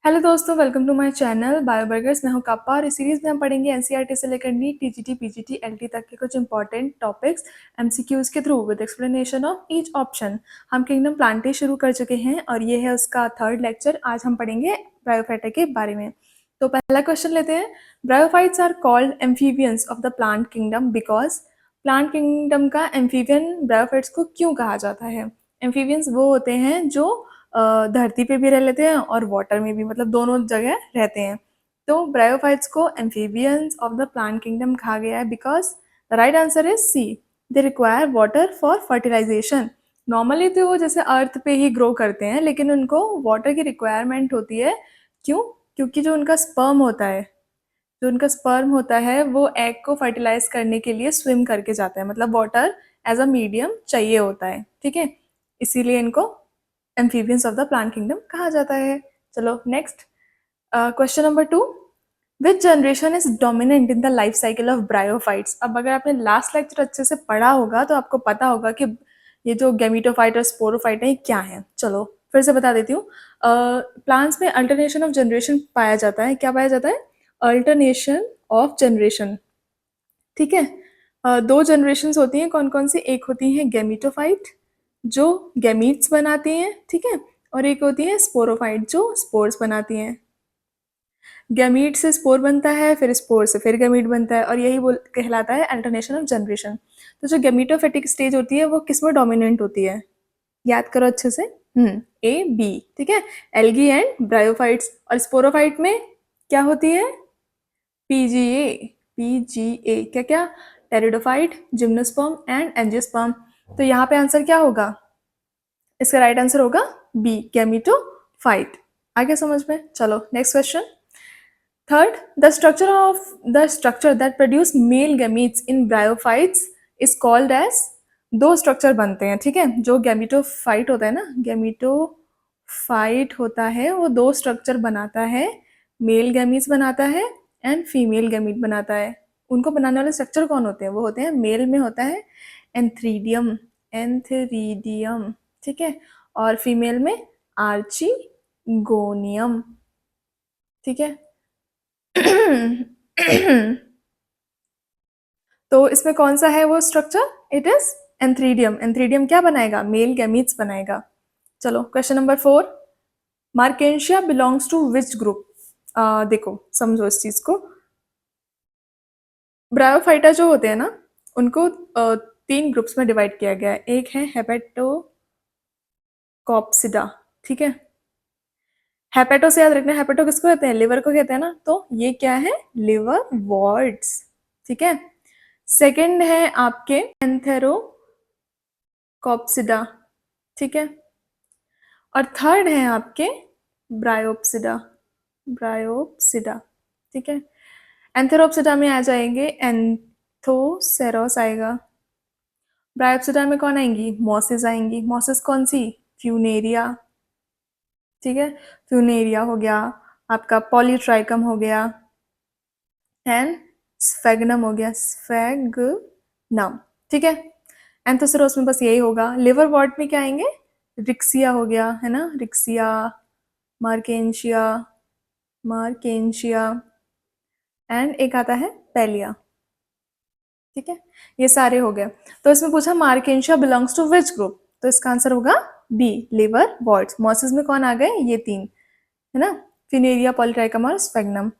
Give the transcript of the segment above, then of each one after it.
Hello दोस्तों, welcome to my channel बायोबर्गर्स। मैं हूं कापा और इस सीरीज़ में हम पढ़ेंगे एनसीईआरटी से लेकर नीट, टीजीटी, पीजीटी, एलटी तक के कुछ इंपॉर्टेंट टॉपिक्स एमसीक्यूज के through with explanation of each option. हम किंगडम प्लांटे शुरू कर चुके हैं और ये है उसका थर्ड लेक्चर। आज हम पढ़ेंगे ब्रायोफाइटा के बारे में। तो पहला क्वेश्चन लेते हैं। Bryophytes are called amphibians of the plant kingdom because plant kingdom का एम्फीबियन ब्रायोफाइट्स को क्यों कहा जाता है? एम्फीबियंस वो होते हैं जो धरती पे भी रह लेते हैं और वाटर में भी, मतलब दोनों जगह रहते हैं। तो ब्रायोफाइट्स को amphibians of the plant kingdom कहा गया है because the right answer is C, they require water for fertilization. Normally तो वो जैसे अर्थ पे ही ग्रो करते हैं, लेकिन उनको वाटर की रिक्वायरमेंट होती है। क्यों? क्योंकि जो उनका स्पर्म होता है वो एग को फर्टिलाइज करने के लिए स्विम करके जाता है, मतलब वाटर एज अ मीडियम चाहिए होता है। ठीक है, इसीलिए इनको amphibians of the plant kingdom कहा जाता है। चलो next question number 2। Which generation is dominant in the life cycle of bryophytes? अब अगर आपने लास्ट लेक्चर अच्छे से पढ़ा होगा तो आपको पता होगा कि ये जो गैमीटोफाइट और स्पोरोफाइट है ये क्या है। चलो फिर से बता देती हूँ। प्लांट्स में अल्टरनेशन ऑफ जनरेशन पाया जाता है। क्या पाया जाता है? Alternation of generation. ठीक है। दो जनरेशन्स होती हैं। कौन कौन सी? एक होती है गैमीटोफाइट जो गैमीट्स बनाती हैं, ठीक है, और एक होती है स्पोरोफाइट जो स्पोर्स बनाती हैं। गैमीट से स्पोर बनता है, फिर स्पोर से फिर गैमीट बनता है, और यही बोल कहलाता है अल्टरनेशन ऑफ जनरेशन। तो जो गैमीटोफिटिक स्टेज होती है वो किसमें डोमिनेंट होती है? याद करो अच्छे से। A B. ठीक है, एल्गी एंड ब्रायोफाइट्स। और स्पोरोफाइट में क्या होती है? पीजीए। पीजीए क्या क्या? Pteridophyte, gymnosperm and angiosperm. तो यहाँ पे आंसर क्या होगा? इसका राइट आंसर होगा बी, गैमीटोफाइट। आ गया समझ में? चलो next question. Third, the structure that produce male gametes in bryophytes is called as. दो स्ट्रक्चर बनते हैं, ठीक है, जो गैमीटोफाइट होता है ना, गैमीटोफाइट होता है वो दो स्ट्रक्चर बनाता है। मेल गैमीट्स बनाता है एंड फीमेल गैमीट बनाता है। उनको बनाने वाले स्ट्रक्चर कौन होते हैं? वो होते हैं, मेल में होता है एंथ्रीडियम। एंथ्रीडियम, ठीक है, और फीमेल में आर्चिगोनियम। ठीक है। तो इसमें कौन सा है वो structure? It is antheridium. Antheridium क्या बनाएगा? मेल गैमीट्स बनाएगा। चलो question number 4। Marchantia belongs to which group? देखो समझो इस चीज को। ब्रायोफाइटा जो होते हैं ना, उनको तीन ग्रुप्स में डिवाइड किया गया है। एक है हेपेटोकॉप्सिडा, ठीक है। हेपेटो से याद रखना, हेपेटो किसको कहते हैं? लिवर को कहते हैं ना। तो ये क्या है? लिवर वॉर्ड्स, ठीक है। सेकंड है आपके एंथेरोकॉप्सिडा, ठीक है। और थर्ड है आपके ब्रायोप्सिडा। ब्रायोप्सिडा, ठीक है। एंथेरोप्सिडा में आ जाएंगे एंथोसेरोस आएगा। ब्रायोप्सिडा में कौन आएंगी? मॉसेस आएंगी। मॉसेस कौन सी? फ्यूनेरिया, ठीक है। फ्यूनेरिया हो गया, आपका पॉलीट्राइकम हो गया एंड स्फेगनम हो गया। स्फेगनम, ठीक है। एंथोसेरोस में बस यही होगा। लिवर वॉर्ड में क्या आएंगे? रिक्सिया हो गया, है ना, रिक्सिया, मार्केंशिया, मार्केंशिया एंड एक आता है पेलिया, ठीक है। ये सारे हो गए। तो इसमें पूछा marchantia belongs to which group, तो इसका आंसर होगा बी, लिवर वॉर्ड्स। मॉसेस में कौन आ गए? ये तीन, है ना, फिनेरिया, पॉलीट्राइकम और स्फेगनम।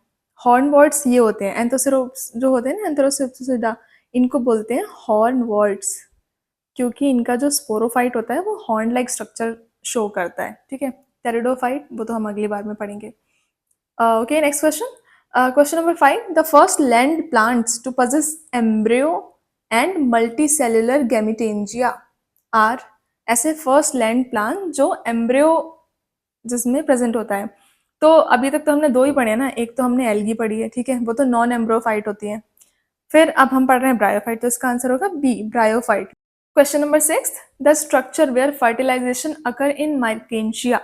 हॉर्न वॉर्ड्स ये होते हैं। एंथोसेरोप्स जो होते हैं ना, एंथोसेरोसिडा, इनको बोलते हैं हॉर्न वॉर्ड्स, क्योंकि इनका जो स्पोरोफाइट होता है वो हॉर्न लाइक स्ट्रक्चर शो करता है, ठीक है। टेरिडोफाइट वो तो हम अगली बार में पढ़ेंगे। Okay next question. Question number 5। The first land plants to possess embryo and multicellular gametangia are. ऐसे फर्स्ट लैंड प्लांट जो एम्ब्रियो जिसमें प्रेजेंट होता है। तो अभी तक तो हमने दो ही पढ़े हैं ना, एक तो हमने एल्गी पढ़ी है, ठीक है, वो तो नॉन एम्ब्रोफाइट होती है। फिर अब हम पढ़ रहे हैं ब्रायोफाइट, तो इसका आंसर होगा B, bryophyte. Question number 6। The structure where fertilization occur in marchantia.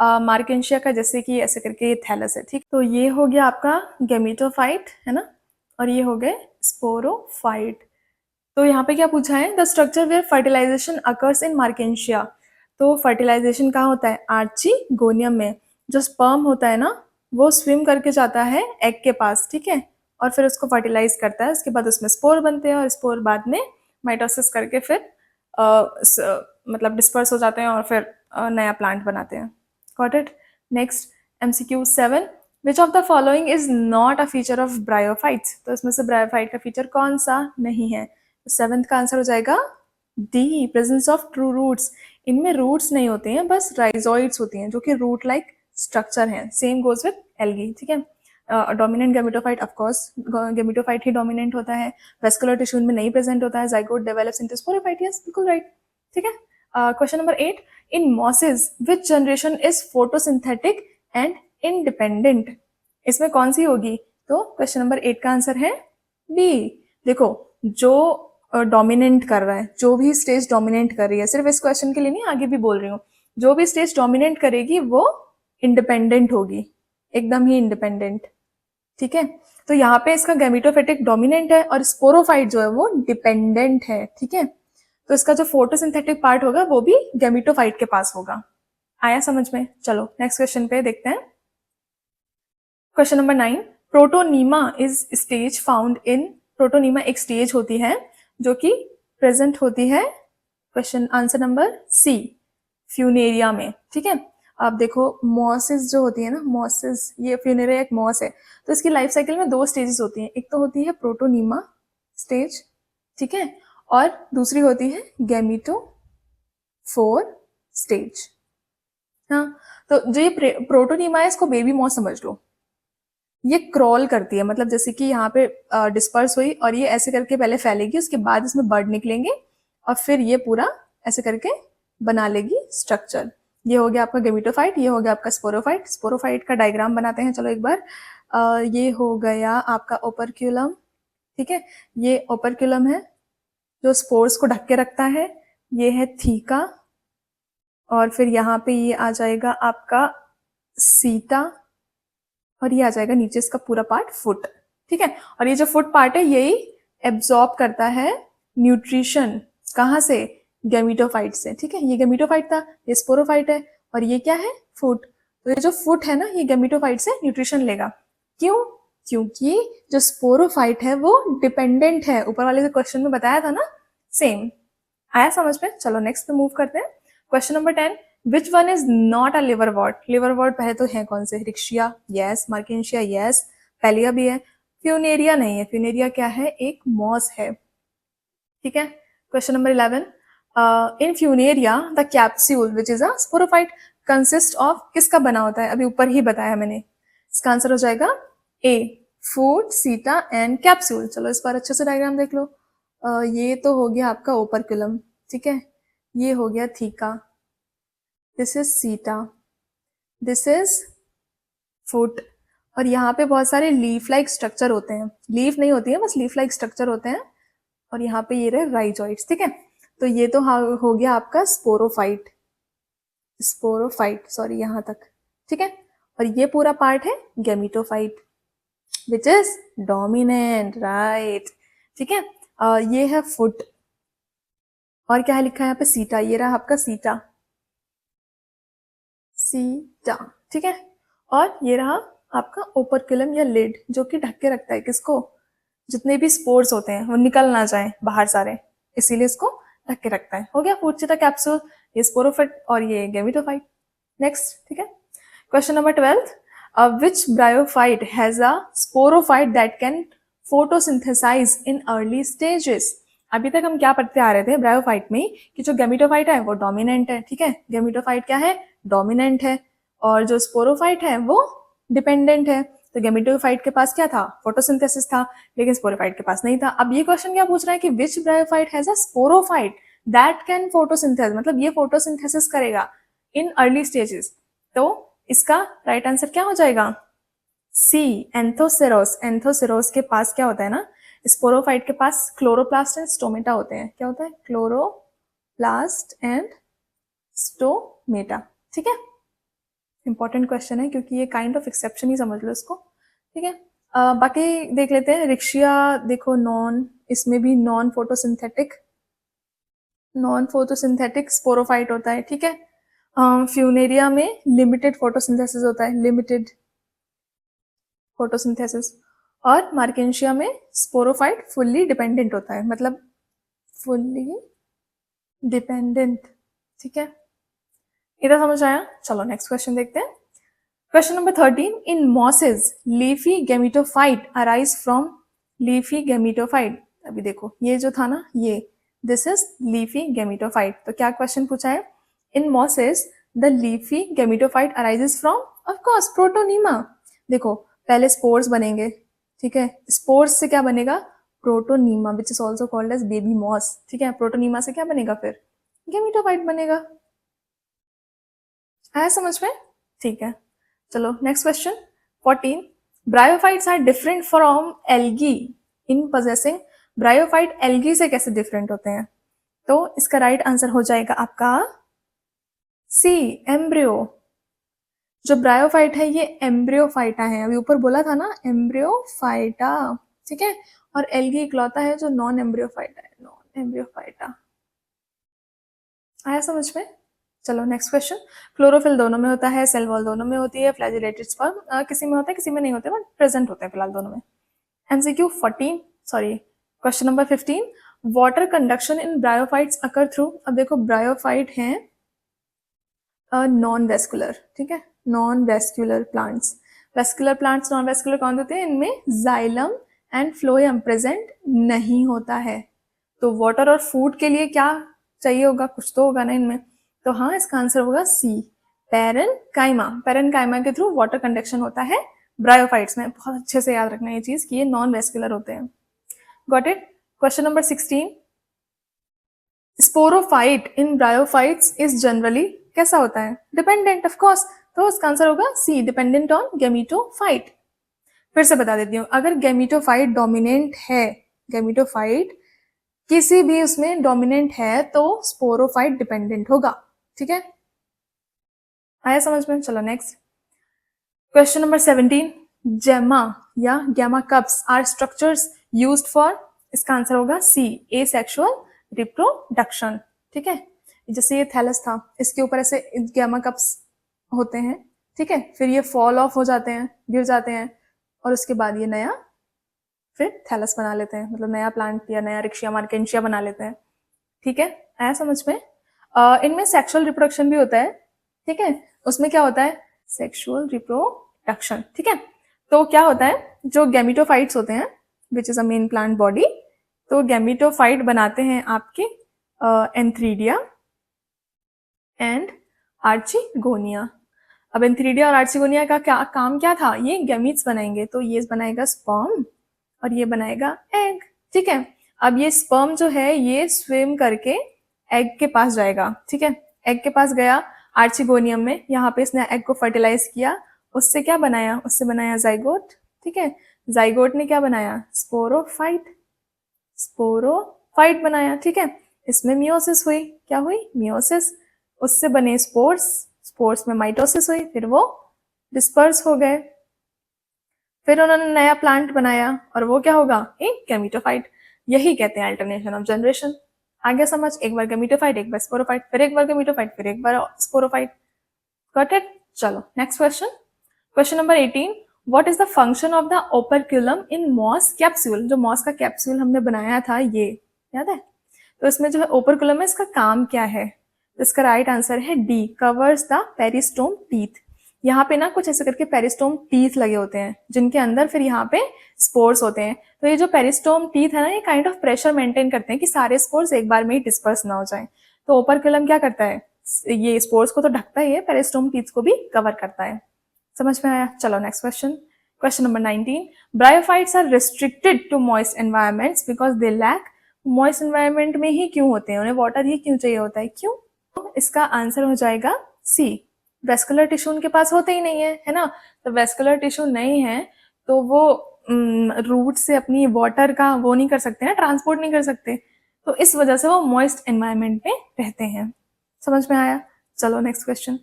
Marchantia का जैसे कि ऐसे करके ये थैलस है, ठीक। तो ये हो गया आपका गैमीटोफाइट, है ना, और ये हो गए स्पोरोफाइट। तो यहाँ पे क्या पूछा है? The structure where fertilization occurs in marchantia. तो फर्टिलाइजेशन कहाँ होता है? आर्चिगोनियम में। जो स्पर्म होता है ना, वो स्विम करके जाता है एग के पास, ठीक है, और फिर उसको फर्टिलाइज करता है। उसके बाद उसमें स्पोर बनते हैं और स्पोर बाद में माइटोसिस करके फिर मतलब डिस्पर्स हो जाते हैं और फिर नया प्लांट बनाते हैं। Got it. Next MCQ 7, which of the following is not a feature of bryophytes. तो इसमें से ब्रायोफाइट का फीचर कौन सा नहीं है? तो 7th का आंसर हो जाएगा D, presence of true roots. इनमें रूट्स नहीं होते हैं, बस राइजोइड्स होती हैं जो कि रूट लाइक स्ट्रक्चर हैं। सेम गोज विद एल्गी, ठीक है। Dominant gametophyte, of course gametophyte ही डोमिनेंट होता है। वेस्कुलर टिश्यू में नहीं प्रेजेंट होता है। Zygote develops into sporophyte, yes बिल्कुल राइट, ठीक है। Question number 8, in mosses which generation is photosynthetic and independent. इसमें कौन सी होगी? तो क्वेश्चन नंबर 8 का आंसर है बी। देखो, जो डोमिनेंट कर रहा है, जो भी स्टेज डोमिनेंट कर रही है, सिर्फ इस क्वेश्चन के लिए नहीं, आगे भी बोल रही हूँ, जो भी स्टेज डोमिनेट करेगी वो इंडिपेंडेंट होगी, एकदम ही इंडिपेंडेंट, ठीक है। तो यहाँ पे इसका गैमेटोफिटिक डोमिनेंट है और स्पोरोफाइट जो है वो डिपेंडेंट है, ठीक है। तो इसका जो फोटोसिंथेटिक पार्ट होगा वो भी गैमेटोफाइट के पास होगा। आया समझ में? चलो नेक्स्ट क्वेश्चन पे देखते हैं। Question number 9, protonema is stage found in. Protonema एक स्टेज होती है जो कि प्रेजेंट होती है, question answer number C, funaria में, ठीक है। आप देखो, मॉसेस जो होती है ना, मॉसेस, ये फ्यूनेरिया एक मॉस है, तो इसकी लाइफ साइकिल में 2 स्टेजेस होती हैं। एक तो होती है प्रोटोनीमा स्टेज, ठीक है, और दूसरी होती है गैमीटोफोर स्टेज। हाँ, तो जो ये प्रोटोनीमा है, इसको बेबी मॉस समझ लो। ये क्रॉल करती है, मतलब जैसे कि यहाँ पे डिस्पर्स हुई और ये ऐसे करके पहले फैलेगी, उसके बाद इसमें बर्ड निकलेंगे और फिर ये पूरा ऐसे करके बना लेगी स्ट्रक्चर। ये हो गया आपका गेमिटोफाइट, ये हो गया आपका स्पोरोफाइट। स्पोरोफाइट का डायग्राम बनाते हैं, चलो एक बार। ये हो गया आपका ओपरक्यूलम, ठीक है, ये ओपरक्यूलम है जो स्पोर्स को ढक के रखता है। ये है थीका, और फिर यहाँ पे ये आ जाएगा आपका सीटा, और ये आ जाएगा नीचे इसका पूरा पार्ट फुट, ठीक है। और ये जो फुट पार्ट है यही एब्जॉर्ब करता है न्यूट्रिशन, कहाँ से? गैमीटोफाइट से, ठीक है। ये गैमीटोफाइट था, ये स्पोरोफाइट है, और ये क्या है? फुट। तो ये जो फुट है ना, ये गैमीटोफाइट से न्यूट्रिशन लेगा। क्यों? क्योंकि जो स्पोरोफाइट है वो डिपेंडेंट है, ऊपर वाले क्वेश्चन में बताया था ना, सेम। आया समझ में? चलो नेक्स्ट पे मूव करते हैं। Question number 10, which one is not a liverwort. Liverwort पहले तो है कौन से? Riccia yes, Marchantia yes, Pellia भी है, फ्यूनेरिया नहीं है। फ्यूनेरिया क्या है? एक मॉस है, ठीक है। Question number 11, in Funaria the capsule which is a sporophyte consist of, किसका बना होता है? अभी ऊपर ही बताया मैंने। इसका आंसर हो जाएगा ए, फूड, सीटा एंड कैप्सूल। चलो इस बार अच्छे से डायग्राम देख लो। ये तो हो गया आपका ओपरक्यूलम, ठीक है, ये हो गया थीका, दिस इज सीटा, दिस इज फुट, और यहाँ पे बहुत सारे लीफ लाइक स्ट्रक्चर होते हैं। लीफ नहीं होती है, बस लीफ लाइक स्ट्रक्चर होते हैं, और यहाँ पे ये रहे राइजोइड्स, ठीक है। तो ये तो हो गया आपका स्पोरोफाइट, स्पोरोफाइट सॉरी, यहाँ तक, ठीक है। और ये पूरा पार्ट है gametophyte which is dominant, right, ठीक है। ये है फुट, और क्या है लिखा है यहाँ पे? सीटा, ये रहा आपका सीटा, सीटा, ठीक है। और ये रहा आपका ओपरक्यूलम या लिड, जो कि ढक के रखता है किसको? जितने भी स्पोर्स होते हैं वो निकल ना जाए बाहर सारे, इसीलिए इसको ढक के रखता है। हो गया फूड सीटा कैप्सूल, ये स्पोरोफाइट और ये गैमीटोफाइट। नेक्स्ट, ठीक है। Question number 12, which bryophyte has a sporophyte that can photosynthesize in early stages. अभी तक हम क्या पढ़ते आ रहे थे ब्रायोफाइट में, कि जो गैमीटोफाइट है वो डोमिनेंट है, ठीक है। गैमीटोफाइट क्या है? डोमिनेंट है, और जो स्पोरोफाइट है वो डिपेंडेंट है। तो गैमीटोफाइट के पास क्या था? फोटोसिंथेसिस था, लेकिन स्पोरोफाइट के पास नहीं था। अब ये क्वेश्चन क्या पूछ रहा है कि which bryophyte has a sporophyte that can photosynthesis, मतलब ये फोटोसिंथेसिस करेगा इन अर्ली स्टेजेस। तो इसका राइट आंसर क्या हो जाएगा? सी, एंथोसेरोस। एंथोसेरोस के पास क्या होता है ना, स्पोरोफाइट के पास क्लोरोप्लास्ट एंड स्टोमेटा होते हैं। क्या होता है? क्लोरोप्लास्ट एंड स्टोमेटा, ठीक है। इंपॉर्टेंट क्वेश्चन है, क्योंकि ये काइंड ऑफ एक्सेप्शन ही समझ लो इसको, ठीक है। बाकी देख लेते हैं। रिक्शिया देखो, नॉन, इसमें भी नॉन फोटोसिंथेटिक स्पोरोफाइट होता है, ठीक है। फ्यूनेरिया में लिमिटेड फोटोसिंथेसिस होता है, लिमिटेड फोटोसिंथेसिस। और मार्केंशिया में स्पोरोफाइट फुल्ली डिपेंडेंट होता है, मतलब फुल्ली डिपेंडेंट। ठीक है, इतना समझ आया? चलो नेक्स्ट क्वेश्चन देखते हैं। Question number 13, in mosses leafy gametophyte arise from leafy gametophyte. अभी देखो ये जो था ना, ये दिस इज लीफी गैमेटोफाइट। तो क्या क्वेश्चन पूछा है? In mosses the leafy gametophyte arises from, of course, protonema. देखो पहले स्पोर्स बनेंगे, ठीक है, स्पोर्स से क्या बनेगा? Protonema, which is also called as baby moss. ठीक है, प्रोटोनीमा से क्या बनेगा फिर? गैमेटोफाइट बनेगा। आया समझ में? ठीक है, चलो next question 14, bryophytes are different from algae in possessing. Bryophyte algae से कैसे डिफरेंट होते हैं? तो इसका राइट आंसर हो जाएगा आपका सी, एम्ब्रियो। जो ब्रायोफाइट है ये एम्ब्रियोफाइटा है, अभी ऊपर बोला था ना एम्ब्रियोफाइटा। ठीक है, और एल्गी इकलौता है जो नॉन एम्ब्रियोफाइटा है, नॉन एम्ब्रियोफाइटा। आया समझ में? चलो नेक्स्ट क्वेश्चन। क्लोरोफिल दोनों में होता है, सेल वॉल दोनों में होती है, फ्लैजिलेटेड स्पर्म किसी में होता है किसी में नहीं होते, बट प्रेजेंट होते हैं फिलहाल दोनों में। MCQ 14, sorry question number 15, water conduction in bryophytes occur through. अब देखो ब्रायोफाइट हैं नॉन वेस्कुलर, ठीक है, non vascular plants. Vascular plants non vascular कौन होते हैं? इनमें जाइलम एंड फ्लोएम प्रेजेंट नहीं होता है। तो वाटर और फूड के लिए क्या चाहिए होगा? कुछ तो होगा ना इनमें। तो हाँ, इसका आंसर होगा सी, पैरेनकाइमा। पैरेनकाइमा के थ्रू वाटर कंडक्शन होता है ब्रायोफाइट्स में। बहुत अच्छे से याद रखना ये चीज कि ये नॉन वेस्कुलर होते हैं। Got it? Question number 16, sporophyte in bryophytes is generally कैसा होता है? Dependent, of course. तो इसका आंसर होगा सी, डिपेंडेंट ऑन गैमेटोफाइट। फिर से बता देती हूँ, अगर गैमेटोफाइट डोमिनेंट है, गैमेटोफाइट किसी भी उसमें डोमिनेंट है तो स्पोरोफाइट डिपेंडेंट होगा। ठीक है, आया समझ में? चलो नेक्स्ट क्वेश्चन नंबर 17, जेमा या gemma cups are structures used for. इसका आंसर होगा सी, एसेक्सुअल रिप्रोडक्शन। ठीक है, जैसे ये थैलस था, इसके ऊपर ऐसे गैमा कप्स होते हैं, ठीक है, फिर ये फॉल ऑफ हो जाते हैं, गिर जाते हैं, और उसके बाद ये नया फिर थैलस बना लेते हैं, मतलब नया प्लांट या नया रिक्शिया मार्केंशिया बना लेते हैं। ठीक है, आया समझ में? इनमें सेक्सुअल रिप्रोडक्शन भी होता है। ठीक है, उसमें क्या होता है? Sexual reproduction. ठीक है, तो क्या होता है, जो गैमेटोफाइट्स होते हैं which is a main plant body, तो गैमेटोफाइट बनाते हैं आपके एंथ्रीडिया एंड आर्चिगोनिया। अब एंथ्रीडिया और आर्चिगोनिया का क्या काम क्या था? ये गैमीट्स बनाएंगे, तो ये बनाएगा स्पर्म और ये बनाएगा एग। ठीक है, अब ये स्पर्म जो है ये स्विम करके एग के पास जाएगा। ठीक है, एग के पास गया आर्चिगोनियम में, यहाँ पे इसने एग को फर्टिलाइज किया, उससे क्या बनाया? उससे बनाया जाइगोट। ठीक है, जाइगोट ने क्या बनाया? स्पोरोफाइट, स्पोरोफाइट बनाया। ठीक है, इसमें मियोसिस हुई, क्या हुई? मियोसिस। उससे बने स्पोर्स, स्पोर्स में माइटोसिस हुई, फिर वो डिस्पर्स हो गए, फिर उन्होंने नया प्लांट बनाया और वो क्या होगा? एक गैमेटोफाइट। यही कहते हैं अल्टरनेशन ऑफ जनरेशन। आगे समझ, एक बार गैमेटोफाइट, एक बार स्पोरोफाइट, फिर एक बार गैमेटोफाइट, फिर एक बार स्पोरोफाइट। Got it? चलो next question, question number 18, what is the function of the operculum in moss capsule. जो मॉस का कैप्सूल हमने बनाया था, ये याद है? तो इसमें जो है ओपरक्यूलम है, इसका काम क्या है? तो इसका राइट आंसर है D, covers the peristome teeth. यहाँ पे ना कुछ ऐसे करके पेरिस्टोम टीथ लगे होते हैं, जिनके अंदर फिर यहाँ पे स्पोर्स होते हैं। तो ये जो पेरिस्टोम टीथ है ना, ये काइंड ऑफ प्रेशर मेंटेन करते हैं कि सारे स्पोर्स एक बार में ही डिस्पर्स ना हो जाए। तो ओपरक्यूलम क्या करता है? ये स्पोर्स को तो ढकता ही है, पेरिस्टोम टीथ को भी कवर करता है। समझ में आया? चलो next question, question number 19, bryophytes are restricted to moist environments because they lack. Moist environment में ही क्यों होते हैं? उन्हें वाटर ही क्यों चाहिए होता है? क्यों? तो इसका आंसर हो जाएगा सी, वेस्कुलर टिश्यू उनके पास होते ही नहीं है ना। तो वेस्कुलर टिश्यू नहीं है तो वो रूट से अपनी वाटर का वो नहीं कर सकते ना, ट्रांसपोर्ट नहीं कर सकते, तो इस वजह से वो मॉइस्ट एनवायरमेंट में रहते हैं। समझ में आया? चलो next question,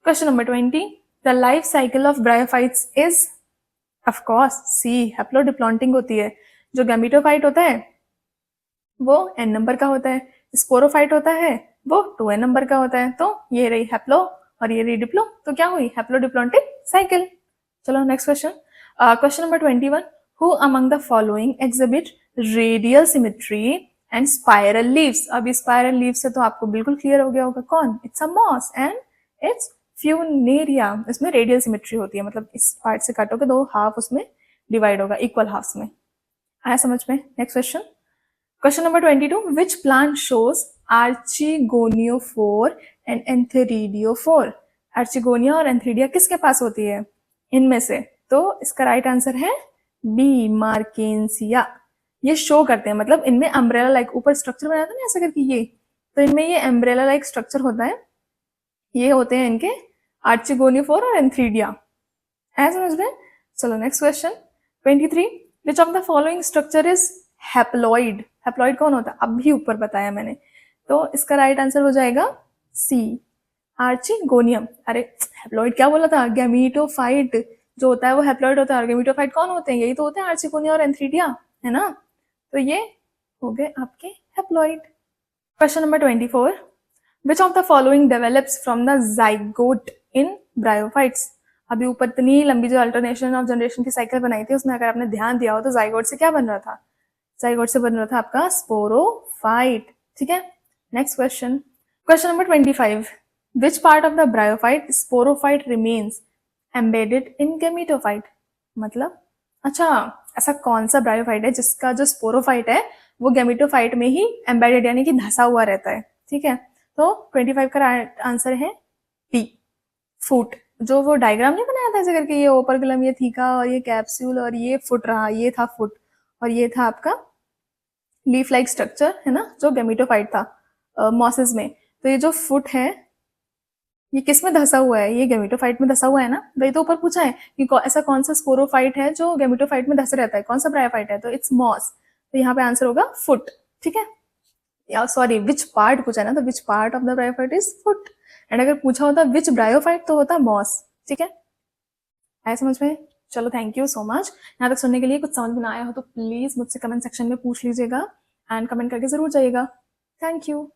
question number 20, the life cycle of bryophytes is, of course C, haplodiplontic होती है। जो गैमेटोफाइट होता है वो n नंबर का होता है, स्पोरोफाइट होता है वो 2n नंबर का होता है। तो ये रही हैप्लो और ये रीडिप्लो, तो क्या हुई? Haplodiplontic cycle. चलो next question, question number 21, who among the following exhibit radial symmetry and spiral leaves. अभी स्पाइरल लीव्स से तो आपको बिल्कुल क्लियर हो गया होगा कौन? It's a moss and it's Funaria. इसमें रेडियल सिमेट्री होती है, मतलब इस पार्ट से काटोगे तो हाफ उसमें डिवाइड होगा इक्वल हाफ्स में। आया समझ में? Next question, question number 22, which plant shows archegoniophore and antheridiophore. Archegonia और एंथेरिडिया किसके पास होती है इनमें से? तो इसका राइट आंसर है बी, मार्केंसिया। ये शो करते हैं, मतलब इनमें अम्ब्रेला लाइक ऊपर स्ट्रक्चर बनाया था ना ऐसा करके, ये तो इनमें ये अम्ब्रेला लाइक स्ट्रक्चर होता है। ये होते हैं इनके आर्चिगोनियोफोर और एंथेरिडिया। है समझ में? चलो next question 23, which of the following structure is haploid. Haploid कौन होता है? अभी ऊपर बताया मैंने, तो इसका राइट आंसर हो जाएगा सी, आर्चिगोनियम। अरे हैप्लॉइड क्या बोला था? गैमीटोफाइट जो होता है वो हैप्लॉइड होता है, और गैमीटोफाइट कौन होते हैं? यही तो होते हैं आर्चिगोनिया और एंथेरिडिया, है ना? तो ये हो गए आपके haploid. Question number 24, which of the following develops from the zygote in bryophytes. अभी ऊपर इतनी लंबी जो अल्टरनेशन ऑफ जनरेशन की साइकिल बनाई थी, उसमें अगर आपने ध्यान दिया हो तो जाइगोट से क्या बन रहा था? जाइगोट से बन रहा था आपका स्पोरोफाइट। ठीक है, next question, question number 25, which part of the bryophyte sporophyte remains embedded in gametophyte. मतलब अच्छा, ऐसा कौन सा ब्रायोफाइट है जिसका जो स्पोरोफाइट है वो गैमीटोफाइट में ही एम्बेडेड यानी कि धंसा हुआ रहता है? ठीक है, तो 25 का आंसर है डी, फुट। जो वो डायग्राम नहीं बनाया था ऐसे करके, ये ओपरकुलम, ये थीका और ये कैप्सूल और ये फुट रहा, ये था फुट, और ये था आपका लीफ लाइक स्ट्रक्चर, है ना, जो गैमीटोफाइट था मॉसेस में। तो ये जो फुट है ये किस में धंसा हुआ है? ये गैमीटोफाइट में धंसा हुआ है ना, वही तो ऊपर पूछा है कि ऐसा कौन सा स्पोरोफाइट है जो गैमीटोफाइट में धंसा रहता है, कौन सा ब्रायोफाइट है? तो इट्स मॉस, तो यहाँ पे आंसर होगा फुट। ठीक है, या सॉरी विच पार्ट पूछा है ना, तो which part of the bryophyte is foot, and अगर पूछा होता विच ब्रायोफाइट तो होता मॉस। ठीक है, आया समझ में? चलो थैंक यू सो मच यहाँ तक सुनने के लिए। कुछ समझ में ना आया हो तो प्लीज मुझसे कमेंट सेक्शन में पूछ लीजिएगा एंड कमेंट करके जरूर जाइएगा। Thank you.